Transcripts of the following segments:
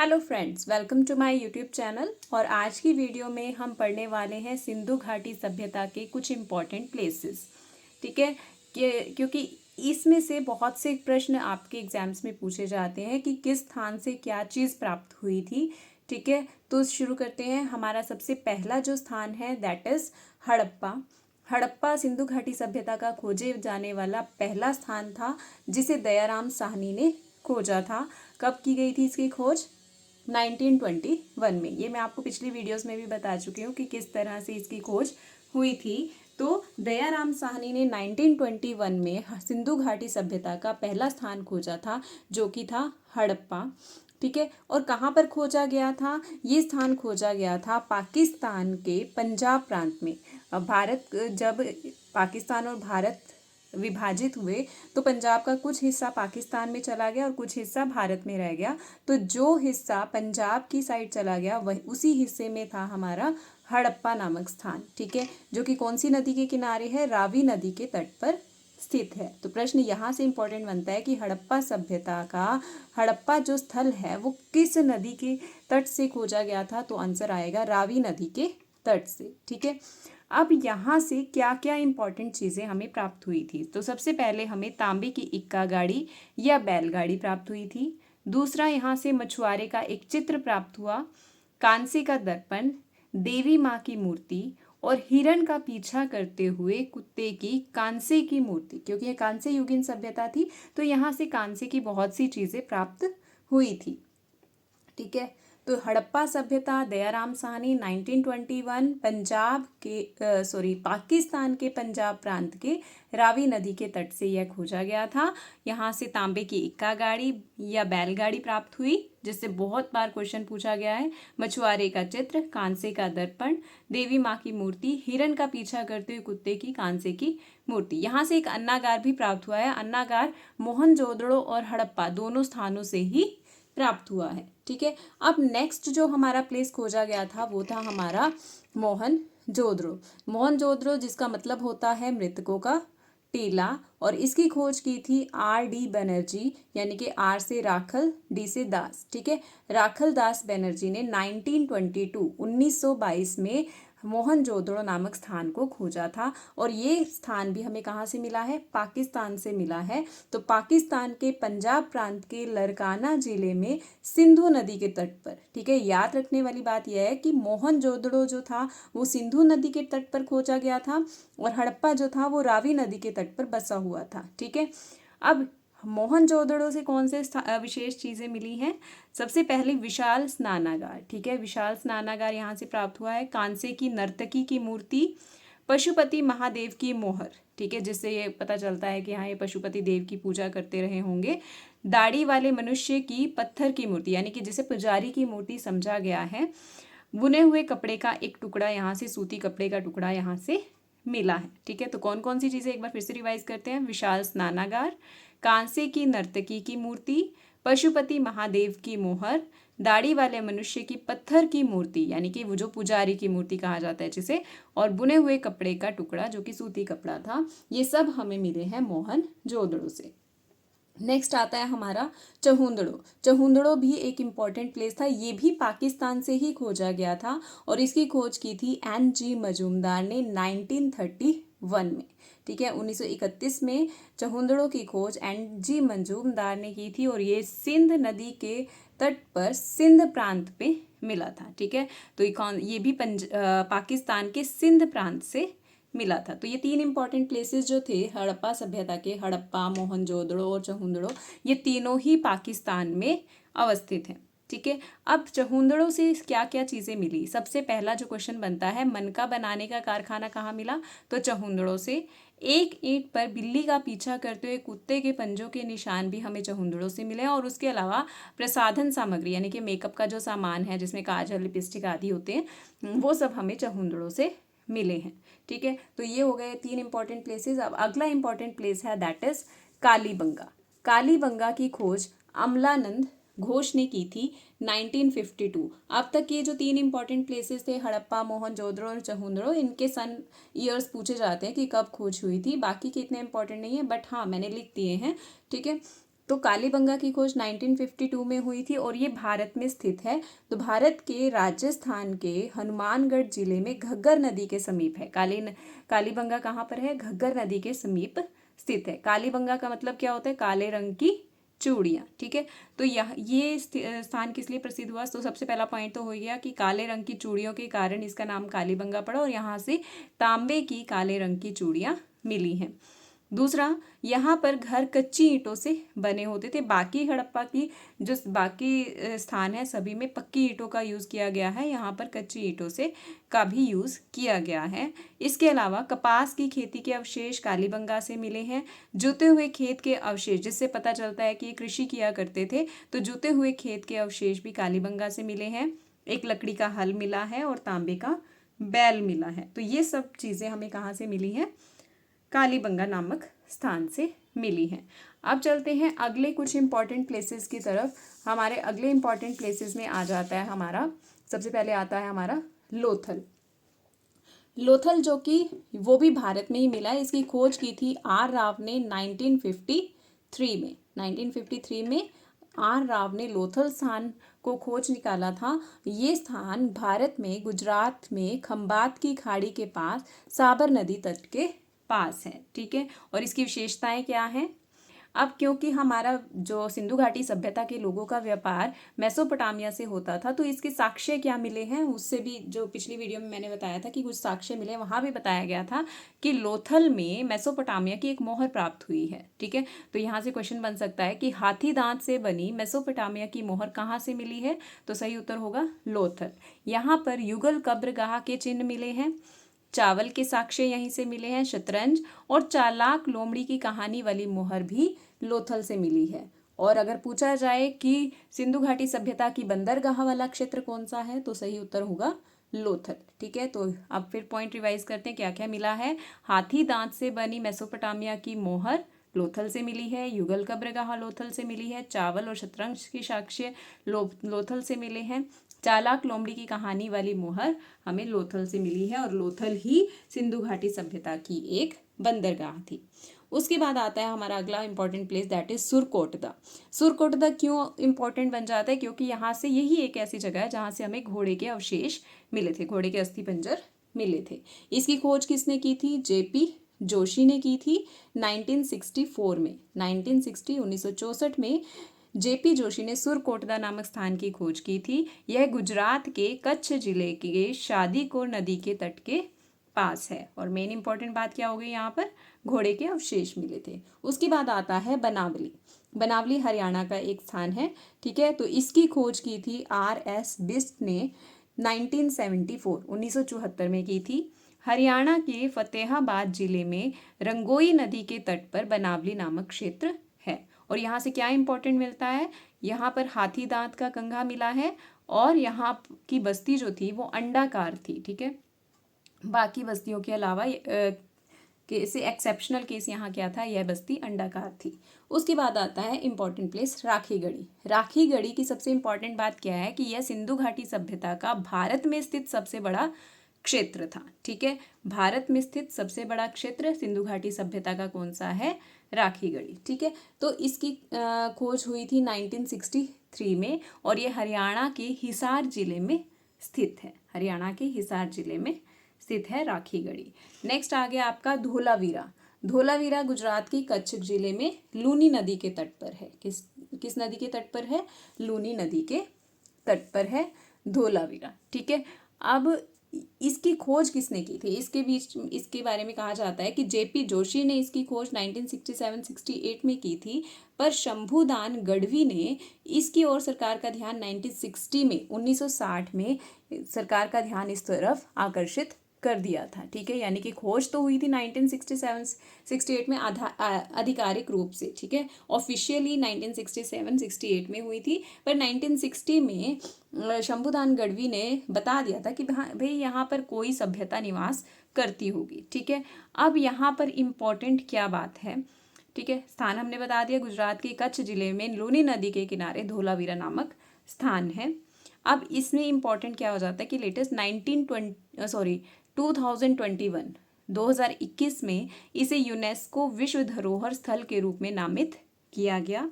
Hello friends, welcome to my YouTube channel. और आज की वीडियो में हम पढ़ने वाले हैं सिंधु घाटी सभ्यता के कुछ इम्पॉर्टेंट प्लेसेस। ठीक है, क्योंकि इसमें से बहुत से प्रश्न आपके एग्जाम्स में पूछे जाते हैं कि किस स्थान से क्या चीज़ प्राप्त हुई थी। ठीक है, तो शुरू करते हैं। हमारा सबसे पहला जो स्थान है दैट इज़ हड़प्पा। हड़प्पा सिंधु घाटी सभ्यता का खोजे जाने वाला पहला स्थान था जिसे दयाराम साहनी ने खोजा था। कब की गई थी इसकी खोज? 1921 में। ये मैं आपको पिछली वीडियोस में भी बता चुकी हूँ कि किस तरह से इसकी खोज हुई थी। तो दयाराम साहनी ने 1921 में सिंधु घाटी सभ्यता का पहला स्थान खोजा था जो कि था हड़प्पा। ठीक है, और कहाँ पर खोजा गया था? ये स्थान खोजा गया था पाकिस्तान के पंजाब प्रांत में। भारत जब पाकिस्तान और भारत विभाजित हुए तो पंजाब का कुछ हिस्सा पाकिस्तान में चला गया और कुछ हिस्सा भारत में रह गया। तो जो हिस्सा पंजाब की साइड चला गया वह उसी हिस्से में था हमारा हड़प्पा नामक स्थान। ठीक है, जो कि कौन सी नदी के किनारे है? रावी नदी के तट पर स्थित है। तो प्रश्न यहाँ से इंपॉर्टेंट बनता है कि हड़प्पा सभ्यता का हड़प्पा जो स्थल है वो किस नदी के तट से खोजा गया था? तो आंसर आएगा रावी नदी के तट से। ठीक है, अब यहाँ से क्या क्या इंपॉर्टेंट चीज़ें हमें प्राप्त हुई थी? तो सबसे पहले हमें तांबे की इक्का गाड़ी या बैलगाड़ी प्राप्त हुई थी। दूसरा, यहाँ से मछुआरे का एक चित्र प्राप्त हुआ, कांसे का दर्पण, देवी माँ की मूर्ति और हिरण का पीछा करते हुए कुत्ते की कांसे की मूर्ति। क्योंकि यह कांसे युगीन सभ्यता थी तो यहाँ से कांसे की बहुत सी चीज़ें प्राप्त हुई थी। ठीक है, तो हड़प्पा सभ्यता दयाराम साहनी 1921 पंजाब के पाकिस्तान के पंजाब प्रांत के रावी नदी के तट से यह खोजा गया था। यहाँ से तांबे की इक्का गाड़ी या बैलगाड़ी प्राप्त हुई जिससे बहुत बार क्वेश्चन पूछा गया है। मछुआरे का चित्र, कांसे का दर्पण, देवी माँ की मूर्ति, हिरण का पीछा करते हुए कुत्ते की कांसे की मूर्ति। यहाँ से एक अन्नागार भी प्राप्त हुआ है। अन्नागार मोहनजोदड़ो और हड़प्पा दोनों स्थानों से ही प्राप्त हुआ है। ठीक है, अब नेक्स्ट जो हमारा प्लेस खोजा गया था वो था हमारा मोहनजोदड़ो। मोहनजोदड़ो जिसका मतलब होता है मृतकों का टीला, और इसकी खोज की थी R.D. बनर्जी, यानी कि R से राखल, D से दास। ठीक है, राखल दास बनर्जी ने 1922 में मोहनजोदड़ो नामक स्थान को खोजा था। और ये स्थान भी हमें कहाँ से मिला है? पाकिस्तान से मिला है। तो पाकिस्तान के पंजाब प्रांत के लरकाना जिले में सिंधु नदी के तट पर। ठीक है, याद रखने वाली बात यह है कि मोहनजोदड़ो जो था वो सिंधु नदी के तट पर खोजा गया था और हड़प्पा जो था वो रावी नदी के तट पर बसा हुआ था। ठीक है, अब मोहनजोदड़ो से कौन से विशेष चीज़ें मिली हैं? सबसे पहले विशाल स्नानागार। ठीक है, विशाल स्नानागार यहाँ से प्राप्त हुआ है। कांसे की नर्तकी की मूर्ति, पशुपति महादेव की मोहर। ठीक है, जिससे ये पता चलता है कि हाँ ये पशुपति देव की पूजा करते रहे होंगे। दाढ़ी वाले मनुष्य की पत्थर की मूर्ति, यानी कि जिसे पुजारी की मूर्ति समझा गया है। बुने हुए कपड़े का एक टुकड़ा, यहाँ से सूती कपड़े का टुकड़ा यहाँ से मिला है। ठीक है, तो कौन कौन सी चीज़ें एक बार फिर से रिवाइज करते हैं। विशाल स्नानागार, कांसे की नर्तकी की मूर्ति, पशुपति महादेव की मोहर, दाढ़ी वाले मनुष्य की पत्थर की मूर्ति, यानी कि वो जो पुजारी की मूर्ति कहा जाता है जिसे, और बुने हुए कपड़े का टुकड़ा जो कि सूती कपड़ा था। ये सब हमें मिले हैं मोहनजोदड़ो से। नेक्स्ट आता है हमारा चहुंदड़ो। चहुंदड़ो भी एक इम्पॉर्टेंट प्लेस था। ये भी पाकिस्तान से ही खोजा गया था और इसकी खोज की थी N.G. मजूमदार ने 1931 में। ठीक है, 1931 में चहुंदड़ो की खोज N.G. मजूमदार ने की थी और ये सिंध नदी के तट पर सिंध प्रांत पे मिला था। ठीक है, तो ये भी पाकिस्तान के सिंध प्रांत से मिला था। तो ये तीन इंपॉर्टेंट प्लेसेस जो थे हड़प्पा सभ्यता के, हड़प्पा, मोहनजोदड़ो और चहुंदड़ो, ये तीनों ही पाकिस्तान में अवस्थित हैं। ठीक है, अब चहुंदड़ो से क्या क्या चीज़ें मिली? सबसे पहला जो क्वेश्चन बनता है, मनका बनाने का कारखाना कहाँ मिला? तो चहुंदड़ो से। एक ईंट पर बिल्ली का पीछा करते हुए कुत्ते के पंजों के निशान भी हमें चहुंदड़ो से मिले। और उसके अलावा प्रसाधन सामग्री, यानी कि मेकअप का जो सामान है जिसमें काजल, लिपस्टिक आदि होते हैं, वो सब हमें चहुंदड़ो से मिले हैं। ठीक है, तो ये हो गए तीन इंपॉर्टेंट प्लेसेस। अब अगला इंपॉर्टेंट प्लेस है दैट इज कालीबंगा। कालीबंगा की खोज अमलानंद घोष ने की थी 1952। अब तक ये जो तीन इंपॉर्टेंट प्लेसेस थे हड़प्पा, मोहनजोदड़ो और चहुंदड़ो, इनके सन ईयर्स पूछे जाते हैं कि कब खोज हुई थी। बाकी के इतने इंपॉर्टेंट नहीं है, बट हाँ मैंने लिख दिए हैं। ठीक है, तो कालीबंगा की खोज 1952 में हुई थी और ये भारत में स्थित है। तो भारत के राजस्थान के हनुमानगढ़ जिले में घग्गर नदी के समीप है। कालीबंगा कहाँ पर है? घग्गर नदी के समीप स्थित है। कालीबंगा का मतलब क्या होता है? काले रंग की चूड़ियाँ, ठीक है। तो ये स्थान किस लिए प्रसिद्ध हुआ? तो सबसे पहला पॉइंट तो हो गया कि काले रंग की चूड़ियों के कारण इसका नाम कालीबंगा पड़ा और यहाँ से तांबे की काले रंग की चूड़ियाँ मिली हैं। दूसरा, यहाँ पर घर कच्ची ईंटों से बने होते थे। बाकी हड़प्पा की जो बाकी स्थान है सभी में पक्की ईंटों का यूज़ किया गया है, यहाँ पर कच्ची ईंटों से का भी यूज़ किया गया है। इसके अलावा कपास की खेती के अवशेष कालीबंगा से मिले हैं। जुते हुए खेत के अवशेष, जिससे पता चलता है कि ये कृषि किया करते थे, तो जुते हुए खेत के अवशेष भी कालीबंगा से मिले हैं। एक लकड़ी का हल मिला है और तांबे का बैल मिला है। तो ये सब चीज़ें हमें कहाँ से मिली हैं? कालीबंगा नामक स्थान से मिली हैं। अब चलते हैं अगले कुछ इंपॉर्टेंट प्लेसेस की तरफ। हमारे अगले इंपॉर्टेंट प्लेसेस में आ जाता है हमारा, सबसे पहले आता है हमारा लोथल। लोथल जो कि वो भी भारत में ही मिला है। इसकी खोज की थी आर राव ने 1953 में। 1953 में आर राव ने लोथल स्थान को खोज निकाला था। ये स्थान भारत में गुजरात में खंबात की खाड़ी के पास साबर नदी तट के पास है, ठीक है। और इसकी विशेषताएं क्या हैं? अब क्योंकि हमारा जो सिंधु घाटी सभ्यता के लोगों का व्यापार मेसोपोटामिया से होता था, तो इसके साक्ष्य क्या मिले हैं उससे भी, जो पिछली वीडियो में मैंने बताया था कि कुछ साक्ष्य मिले, वहाँ भी बताया गया था कि लोथल में मेसोपोटामिया की एक मोहर प्राप्त हुई है, ठीक है। तो यहाँ से क्वेश्चन बन सकता है कि हाथी दांत से बनी मेसोपोटामिया की मोहर कहाँ से मिली है? तो सही उत्तर होगा लोथल। यहाँ पर युगल कब्रगाह के चिन्ह मिले हैं। चावल के साक्ष्य यहीं से मिले हैं। शतरंज और चालाक लोमड़ी की कहानी वाली मोहर भी लोथल से मिली है। और अगर पूछा जाए कि सिंधु घाटी सभ्यता की बंदरगाह वाला क्षेत्र कौन सा है, तो सही उत्तर होगा लोथल, ठीक है। तो अब फिर पॉइंट रिवाइज करते हैं, क्या क्या मिला है। हाथी दांत से बनी मेसोपोटामिया की मोहर लोथल से मिली है। युगल कब्रगाह लोथल से मिली है। चावल और शतरंज के साक्ष्य लोथल से मिले हैं। चालाक लोमड़ी की कहानी वाली मोहर हमें लोथल से मिली है और लोथल ही सिंधु घाटी सभ्यता की एक बंदरगाह थी। उसके बाद आता है हमारा अगला important place, that is Surkotada. Surkotada क्यों इंपॉर्टेंट बन जाता है? क्योंकि यहाँ से यही एक ऐसी जगह है जहाँ से हमें घोड़े के अवशेष मिले थे, घोड़े के अस्थि पंजर मिले थे। इसकी खोज किसने की थी? जेपी जोशी ने की थी 1964 में। 1964 में जेपी जोशी ने सुरकोटदा नामक स्थान की खोज की थी। यह गुजरात के कच्छ जिले के शादीकोर नदी के तट के पास है। और मेन इंपॉर्टेंट बात क्या हो गई यहाँ पर? घोड़े के अवशेष मिले थे। उसके बाद आता है बनावली। बनावली हरियाणा का एक स्थान है, ठीक है। तो इसकी खोज की थी आर.एस. बिस्ट ने 1974 में की थी। हरियाणा के फतेहाबाद जिले में रंगोई नदी के तट पर बनावली नामक क्षेत्र है। और यहाँ से क्या इंपॉर्टेंट मिलता है? यहाँ पर हाथी दांत का कंघा मिला है और यहाँ की बस्ती जो थी वो अंडाकार थी, ठीक है। बाकी बस्तियों के अलावा केस एक्सेप्शनल केस यहाँ क्या था? यह बस्ती अंडाकार थी। उसके बाद आता है इंपॉर्टेंट प्लेस राखीगढ़ी। राखीगढ़ी की सबसे इंपॉर्टेंट बात क्या है कि यह सिंधु घाटी सभ्यता का भारत में स्थित सबसे बड़ा क्षेत्र था, ठीक है। भारत में स्थित सबसे बड़ा क्षेत्र सिंधु घाटी सभ्यता का कौन सा है? राखीगढ़ी, ठीक है। तो इसकी खोज हुई थी 1963 में और ये हरियाणा के हिसार जिले में स्थित है। हरियाणा के हिसार जिले में स्थित है राखीगढ़ी। नेक्स्ट आ गया आपका धोलावीरा। धोलावीरा गुजरात की कच्छ जिले में लूनी नदी के तट पर है। किस नदी के तट पर है? लूनी नदी के तट पर है धोलावीरा, ठीक है। अब इसकी खोज किसने की थी? इसके बारे में कहा जाता है कि जेपी जोशी ने इसकी खोज 1967-68 में की थी, पर शंभुदान गढ़वी ने इसकी ओर सरकार का ध्यान 1960 में सरकार का ध्यान इस तरफ आकर्षित कर दिया था, ठीक है। यानी कि खोज तो हुई थी 1967-68 में आधिकारिक रूप से, ठीक है। ऑफिशियली 1967-68 में हुई थी, पर 1960 में शंभुदान गढ़वी ने बता दिया था कि भाई यहाँ पर कोई सभ्यता निवास करती होगी, ठीक है। अब यहाँ पर इम्पोर्टेंट क्या बात है, ठीक है। स्थान हमने बता दिया, गुजरात के कच्छ जिले में लूनी नदी के किनारे धोलावीरा नामक स्थान है। अब इसमें इम्पोर्टेंट क्या हो जाता है कि लेटेस्ट 2021 में इसे यूनेस्को विश्व धरोहर स्थल के रूप में नामित किया गया।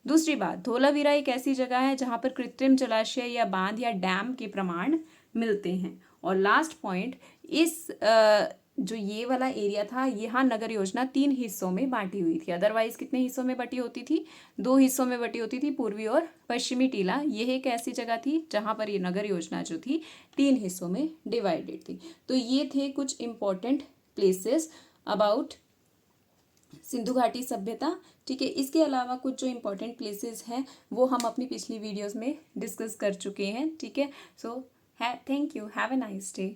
दूसरी बात, धोलावीरा एक ऐसी जगह है जहाँ पर कृत्रिम जलाशय या बांध या डैम के प्रमाण मिलते हैं। और लास्ट पॉइंट, इस जो ये वाला एरिया था, यहाँ नगर योजना 3 हिस्सों में बांटी हुई थी। अदरवाइज कितने हिस्सों में बटी होती थी? 2 हिस्सों में बटी होती थी, पूर्वी और पश्चिमी टीला। यह एक ऐसी जगह थी जहाँ पर ये नगर योजना जो थी 3 हिस्सों में डिवाइडेड थी। तो ये थे कुछ इम्पोर्टेंट प्लेसेस अबाउट सिंधु घाटी सभ्यता। ठीक है, इसके अलावा कुछ जो इम्पोर्टेंट प्लेसेस हैं वो हम अपनी पिछली वीडियोस में डिस्कस कर चुके हैं। ठीक है, so thank you, have a nice day.